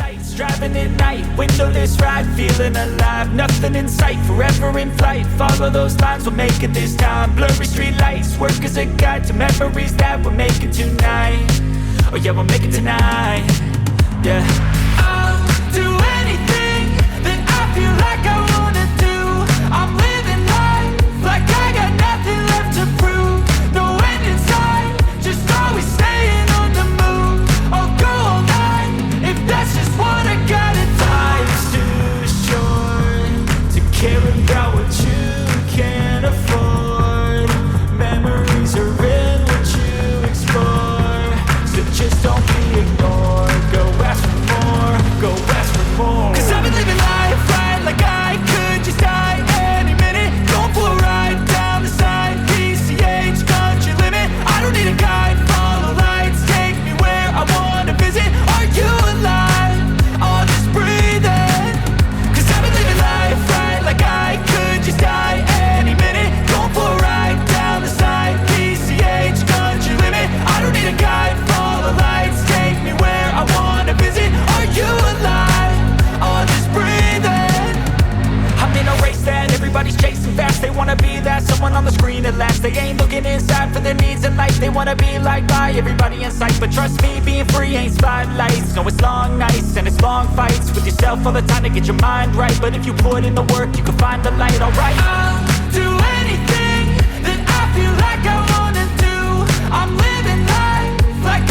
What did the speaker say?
lights, driving at night, windowless ride, feeling alive. Nothing in sight, forever in flight. Follow those lines, we'll make it this time. Blurry street lights, work as a guide to memories that we're making tonight. Oh yeah, we'll make it tonight. Yeah. I'll do anything that I feel like I wanna do. I'm living life like I got nothing left to prove. No end in sight, just always staying on the move. I'll go all night if that's just what I gotta do. Life's too short to care about what you can't afford. Memories are in what you explore, so just don't be ignored. Go ask for more, go ask for more. Cause I've been living life right like I could just die any minute. Going for a ride down the side, PCH, country limit. I don't need a guide, follow lights, take me where I wanna visit. Are you alive? I'll just breathe in. Cause I've been living life right like I could just die any minute. Going for a ride down the side, PCH, country limit. I don't need a guide, follow lights, take me where I wanna visit. Are you alive? I'll just breathe in. I'm in a race that everybody's chasing fast. They wanna be that someone on the screen at last. They ain't looking inside for their needs in life. They wanna be liked by everybody in sight. But trust me, being free ain't spotlights. No, it's long nights and it's long fights with yourself all the time to get your mind right. But if you put in the work, you can find the light, alright? I'll do anything that I feel like I wanna do. I'm living life like